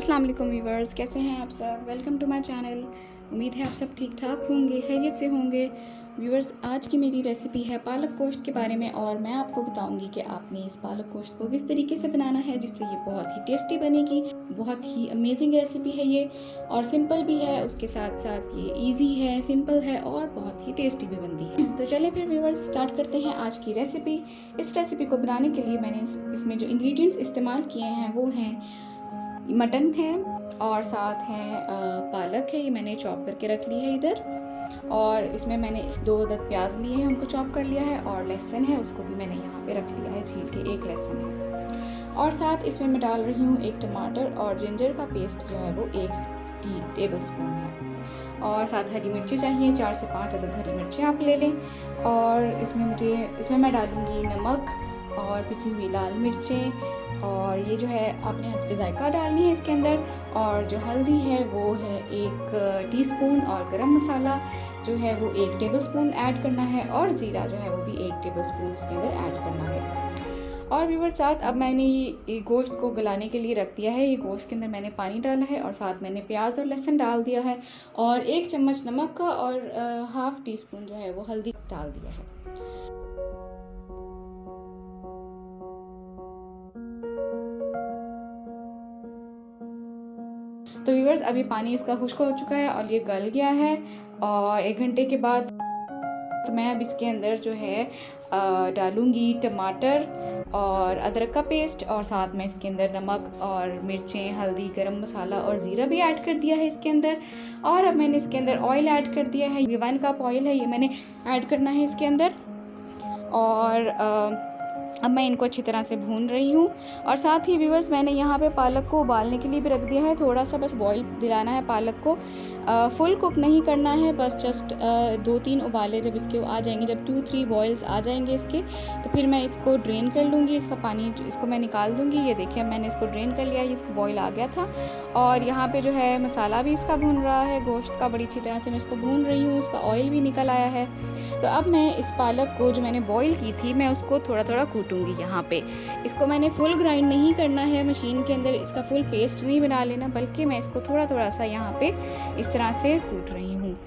अस्सलाम वालेकुम व्यूवर्स, कैसे हैं आप सब। Welcome to my channel. उम्मीद है आप सब ठीक ठाक होंगे, खैरियत से होंगे। व्यूवर्स, आज की मेरी रेसिपी है पालक गोश्त के बारे में, और मैं आपको बताऊंगी कि आपने इस पालक गोश्त को किस तरीके से बनाना है जिससे ये बहुत ही टेस्टी बनेगी। बहुत ही अमेजिंग रेसिपी है ये, और सिंपल भी है, उसके साथ साथ ये इजी है, सिंपल है और बहुत ही टेस्टी भी बनती है। तो चलिए फिर व्यूवर्स स्टार्ट करते हैं आज की रेसिपी। इस रेसिपी को बनाने के लिए मैंने इसमें जो इंग्रेडिएंट्स इस्तेमाल किए हैं वो हैं मटन है, और साथ है पालक है, ये मैंने चॉप करके रख ली है इधर। और इसमें मैंने 2 अदद प्याज लिए हैं, उनको चॉप कर लिया है, और लहसुन है उसको भी मैंने यहाँ पे रख लिया है छील के, 1 लहसुन है। और साथ इसमें मैं डाल रही हूँ 1 टमाटर, और जिंजर का पेस्ट जो है वो 1 टेबल स्पून है। और साथ हरी मिर्ची चाहिए, 4 से 5 अदद हरी मिर्चें आप ले लें। और इसमें मैं डालूँगी नमक और पिसी हुई लाल मिर्चें, और ये जो है आपने हस्बे ज़ायका डालनी है इसके अंदर। और जो हल्दी है वो है 1 टीस्पून, और गरम मसाला जो है वो 1 टेबलस्पून ऐड करना है, और ज़ीरा जो है वो भी 1 टेबलस्पून इसके अंदर ऐड करना है। और व्यूअर साथ अब मैंने ये गोश्त को गलाने के लिए रख दिया है। ये गोश्त के अंदर मैंने पानी डाला है, और साथ मैंने प्याज और लहसुन डाल दिया है, और 1 चम्मच नमक का और ½ टीस्पून जो है वो हल्दी डाल दिया है। तो व्यूअर्स अभी पानी इसका खुश्क हो चुका है और ये गल गया है। और 1 घंटे के बाद तो मैं अब इसके अंदर जो है डालूंगी टमाटर और अदरक का पेस्ट, और साथ में इसके अंदर नमक और मिर्चें, हल्दी, गरम मसाला और ज़ीरा भी ऐड कर दिया है इसके अंदर। और अब मैंने इसके अंदर ऑयल ऐड कर दिया है, ये 1 कप ऑयल है, ये मैंने ऐड करना है इसके अंदर। और अब मैं इनको अच्छी तरह से भून रही हूँ। और साथ ही व्यूअर्स मैंने यहाँ पे पालक को उबालने के लिए भी रख दिया है, थोड़ा सा बस बॉईल दिलाना है पालक को, फुल कुक नहीं करना है, बस जस्ट 2-3 उबाले जब इसके आ जाएंगे, जब 2-3 बॉयल्स आ जाएंगे इसके, तो फिर मैं इसको ड्रेन कर लूँगी, इसका पानी इसको मैं निकाल दूँगी। ये देखिए मैंने इसको ड्रेन कर लिया है, इसको बॉयल आ गया था। और यहाँ पर जो है मसाला भी इसका भून रहा है, गोश्त का बड़ी अच्छी तरह से मैं इसको भून रही हूँ, इसका ऑयल भी निकल आया है। तो अब मैं इस पालक को जो मैंने बॉईल की थी, मैं उसको थोड़ा थोड़ा कूटूंगी यहाँ पे। इसको मैंने फुल ग्राइंड नहीं करना है मशीन के अंदर, इसका फुल पेस्ट नहीं बना लेना, बल्कि मैं इसको थोड़ा थोड़ा सा यहाँ पे इस तरह से कूट रही हूँ।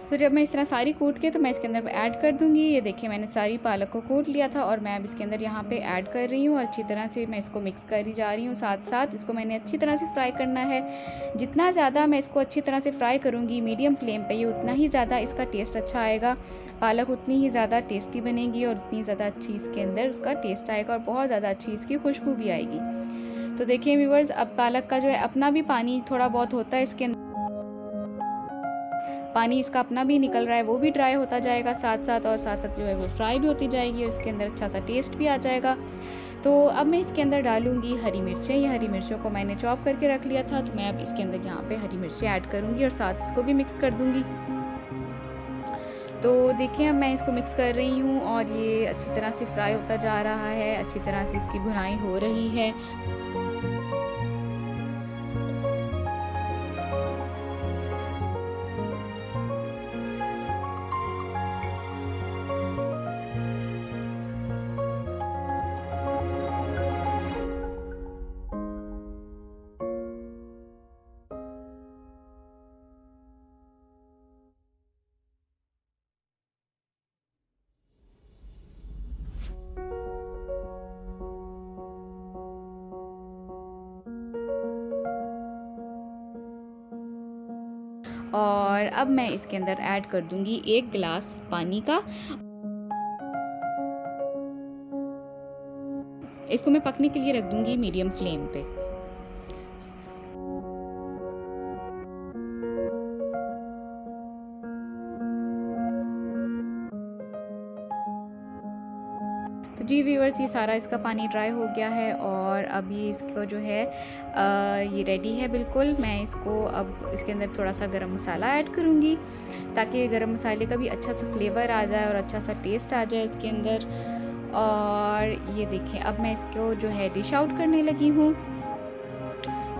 तो जब मैं इस तरह सारी कूट के तो मैं इसके अंदर ऐड कर दूंगी। ये देखिए मैंने सारी पालक को कूट लिया था, और मैं अब इसके अंदर यहाँ पे ऐड कर रही हूँ, और अच्छी तरह से मैं इसको मिक्स करी जा रही हूँ। साथ साथ इसको मैंने अच्छी तरह से फ्राई करना है। जितना ज़्यादा मैं इसको अच्छी तरह से फ्राई करूँगी मीडियम फ्लेम पर, ये उतना ही ज़्यादा इसका टेस्ट अच्छा आएगा, पालक उतनी ही ज़्यादा टेस्टी बनेगी, और उतनी ज़्यादा अच्छी इसके अंदर उसका टेस्ट आएगा, और बहुत ज़्यादा अच्छी इसकी खुशबू भी आएगी। तो देखिए व्यूअर्स, अब पालक का जो है अपना भी पानी थोड़ा बहुत होता है इसके अंदर, पानी इसका अपना भी निकल रहा है, वो भी ड्राई होता जाएगा साथ साथ, और साथ साथ जो है वो फ्राई भी होती जाएगी, और इसके अंदर अच्छा सा टेस्ट भी आ जाएगा। तो अब मैं इसके अंदर डालूंगी हरी मिर्चें। ये हरी मिर्चों को मैंने चॉप करके रख लिया था, तो मैं अब इसके अंदर यहाँ पे हरी मिर्चें ऐड करूँगी, और साथ इसको भी मिक्स कर दूँगी। तो देखिए अब मैं इसको मिक्स कर रही हूँ, और ये अच्छी तरह से फ्राई होता जा रहा है, अच्छी तरह से इसकी भुनाई हो रही है। और अब मैं इसके अंदर ऐड कर दूंगी 1 गिलास पानी का। इसको मैं पकने के लिए रख दूंगी मीडियम फ्लेम पे। तो जी व्यूअर्स, ये सारा इसका पानी ड्राई हो गया है, और अब ये इसको जो है ये रेडी है बिल्कुल। मैं इसको अब इसके अंदर थोड़ा सा गरम मसाला ऐड करूँगी, ताकि गरम मसाले का भी अच्छा सा फ्लेवर आ जाए और अच्छा सा टेस्ट आ जाए इसके अंदर। और ये देखिए अब मैं इसको जो है डिश आउट करने लगी हूँ।